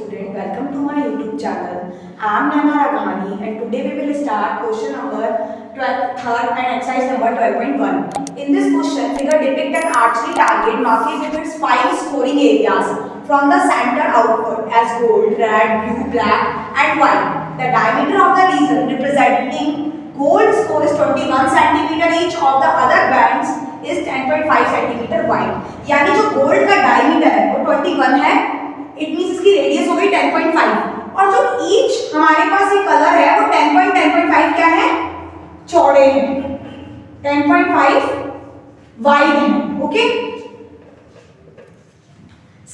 student, welcome to my YouTube channel. I am Naina Raghani and today we will start question number 3rd and exercise number 12.1. In this question, figure depict an archery target marking with its 5 scoring areas from the center outward as gold, red, blue, black and white. The diameter of the region representing gold score is 21 cm each of the other bands is 10.5 cm wide. यानी जो gold का diameter है वो 21 है, it means इसकी radius हो गई 10.5 और जो ईच हमारे पास ये कलर है वो 10.5 क्या है, चौड़े हैं, 10.5 वाइड है. ओके,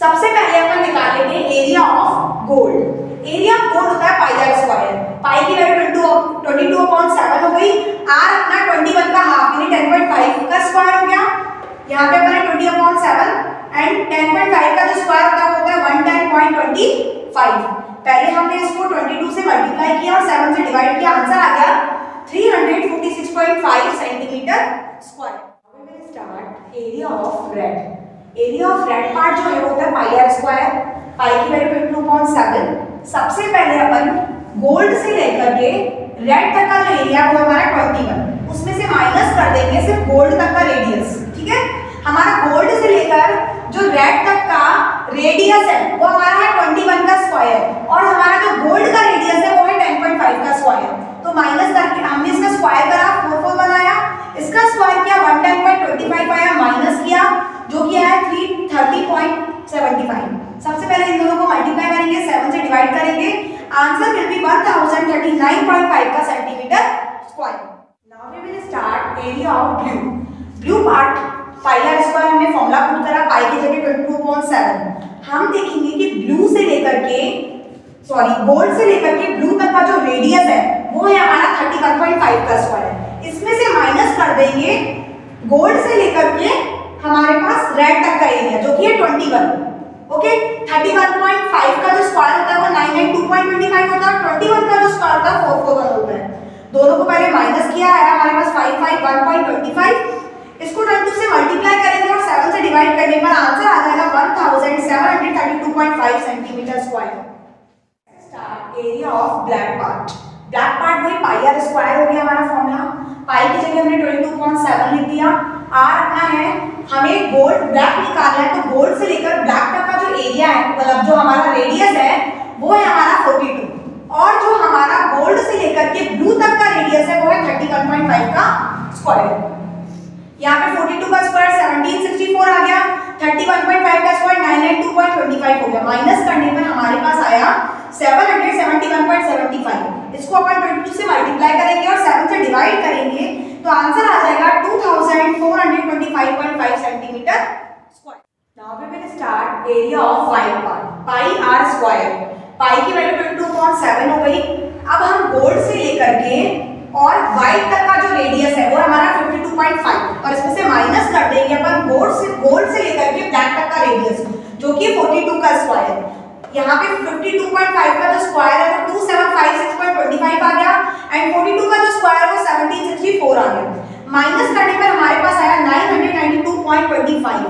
सबसे पहले अपन निकालेंगे area of gold. Area of gold होता है पाई आर स्क्वायर. पाई की वैल्यू 22/7 हो गई, आर अपना 21 का हाफ यानी 10.5 का स्क्वायर हो गया. यहाँ पे अपन 20/7 एंड 10.5 का जो स्क्वायर होता है वो होता है 110.25. पहले हमने इसको 22 से मल्टीप्लाई किया और 7 से डिवाइड किया, आंसर आ गया 346.5 centimetre square. We will start area of red. Area of red part जो है वो होता है पाई आर स्क्वायर. पाई की वैल्यू 22/7. सबसे पहले अपन गोल्ड से लेकर के रेड तक का जो एरिया वो हमारा 21, उसमें से माइनस कर देंगे सिर्फ गोल्ड तक का रेडियस. ठीक है, हमारा गोल्ड से लेकर जो रेड तक का रेडियस है वो हमारा है 21 का स्क्वायर और हमारा जो गोल्ड का रेडियस है वो है 10.5 का स्क्वायर. तो माइनस करके हमने इसका स्क्वायर करा, 4 बनाया, इसका स्क्वायर किया 110.25 आया, माइनस किया जो कि है 330.75. सबसे पहले इन दोनों को मल्टीप्लाई करेंगे, 7 से डिवाइड करेंगे, आंसर विल बी 1039.5 का centimetre square. Now we will start area of blue. Blue part pi r square हमने फॉर्मूला पुट करा, पाई की जगह 22/7. हम देखेंगे कि ब्लू से लेकर के गोल्ड से लेकर के ब्लू तक का जो रेडियस है वो है हमारा 31.5 का स्क्वायर. इसमें से माइनस कर देंगे गोल्ड से लेकर के हमारे पास रेड तक का एरिया जो कि है 21. ओके, 31.5 का जो स्क्वायर होता है वो 992.25 होता है, 21 का जो स्क्वायर होता है 441 होता है. दोनों को पहले माइनस किया है, हमारे पास 551.25. इसको 22 से मल्टीप्लाई करेंगे और 7 से डिवाइड करने पर आंसर आ जाएगा 1732.5 centimetre square. Start area of black part. Black part वही पाई आर स्क्वायर हो गया हमारा फॉर्मूला. पाई की जगह हमने 22/7 लिख दिया, आर अपना है, हमें गोल्ड ब्लैक निकालना है तो गोल्ड से लेकर ब्लैक तक का जो एरिया है मतलब जो हमारा रेडियस है वो है हमारा 42 और जो हमारा गोल्ड से लेकर के ब्लू तक का रेडियस है वो है 31.5 का स्क्वायर. यहाँ पे 42 का स्क्वायर 1764 आ गया, 31.5 का स्क्वायर 992.25 हो गया. माइनस करने पर हमारे पास आया 771.75. इसको अपन 22 से मल्टीप्लाई करेंगे और 7 से डिवाइड करेंगे तो आंसर आ जाएगा 2425.5 centimetre square. Now we will start area of white part. Pi r square. Pi की वैल्यू 22/7 हो गई. अब हम गोल्ड से लेकर के और व्हाइट तक का जो रेडियस है वो हमारा 52.5 और इसमें से माइनस कर देंगे अपन गोल्ड से लेकर के ब्लैक तक का रेडियस जो कि 42 का स्क्वायर. यहाँ पे 52.5 का जो स्क्वायर है वो 2756.25 आ गया एंड 42 का जो स्क्वायर है वो 1764 आ गया. माइनस करने पर हमारे पास आया 992.25.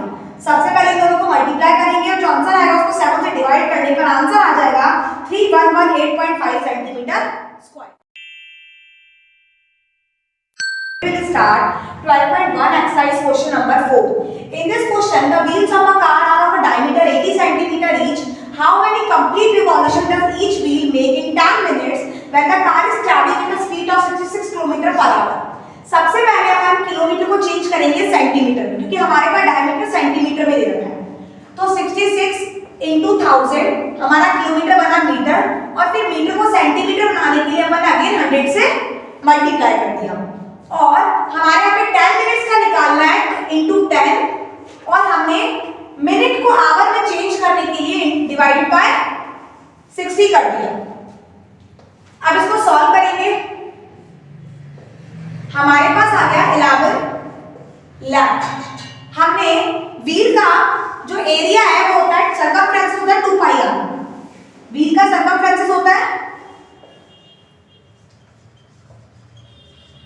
सबसे पहले इन दोनों को मल्टीप्लाई करेंगे और जो आंसर आएगा उसको 7 से डिवाइड करने पर आंसर आ जाएगा 3118.5 centimetre square. We will start 12.1 exercise question number 4. In this question, the wheels of a car are of a diameter 80 cm each. How many complete revolutions does each wheel make in 10 minutes when the car is traveling at a speed of 66 km/h? सबसे पहले हम kilometre को change करेंगे centimetre में क्योंकि हमारे पास diameter centimetre में दे रखा है. तो 66 × 1000 हमारा किलोमीटर बना मीटर और फिर मीटर को सेंटीमीटर बनाने के लिए अपन अगेन 100 से मल्टीप्लाई कर दिया और हमारे यहाँ पे 10 मिनट्स का निकालना है इनटू 10 और हमने मिनट को आवर में चेंज करने के लिए डिवाइडेड बाय 60 कर दिया. अब इसको सॉल्व करेंगे, हमारे पास आ गया 11 लाख. हमने व्हील का जो एरिया है वो होता है सर्कमफ्रेंस होता है 2 पाई आर. व्हील का सर्कमफ्रेंस होता है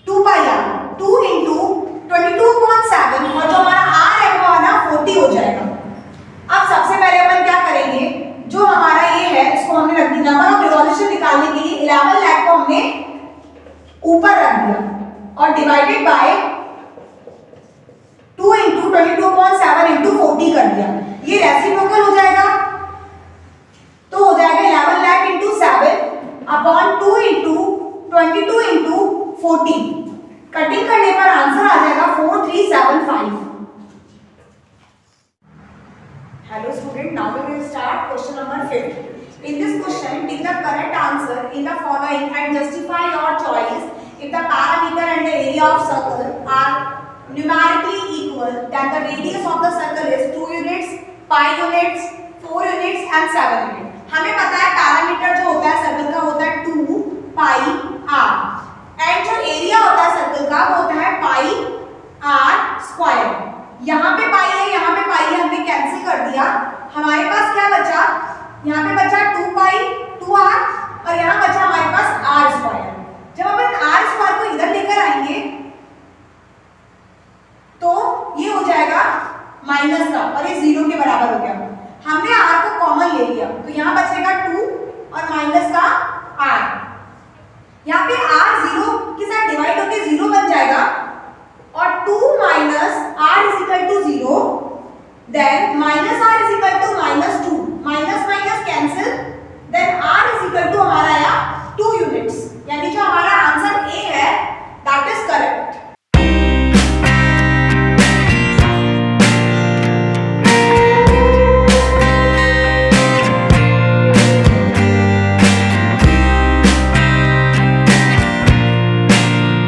2 पाई आर. 2 × 22/7 और जो हमारा आर है वो आना 40 हो जाएगा. अब सबसे पहले अपन क्या करेंगे, जो हमारा ये है इसको ऊपर रख दिया और डिवाइडेड बाय 2 इंटू 22.7 इंटू 40 कर दिया। ये रेसिप्रोकल हो जाएगा तो हो जाएगा 11 lakh into 7 upon 2 into 22 into 40। Cutting करने पर आंसर आ जाएगा 4375। Hello student, now we will start question number 5. In this question, give the correct answer in the following and justify your choice. If the parameter and the area of circle are numerically equal, then the radius of the circle is 2 units, 5 units, 4 units and 7 units. हमें पता है parameter जो होता है circle का होता है 2 पाई r and जो एरिया होता है सर्कल का वो होता है पाई r स्क्वायर। यहाँ पे पाई है, यहाँ पे पाई है, हमने कैंसिल कर दिया। हमारे पास क्या बचा? यहाँ पे बचा 2 पाई 2r और यहाँ बचा हमारे पास r स्क्वायर। जब अपन r स्क्वायर को इधर लेकर आएंगे तो ये हो जाएगा माइनस का और ये 0 के बराबर हो गया। हमने r को कॉमन ले लिया तो यहाँ बचेगा 2 और माइनस का r। यहाँ पे r 0 के साथ डिवाइड होके 0 बन जाएगा और 2 minus r is equal to 0, then minus r is equal to -2। Minus minus cancel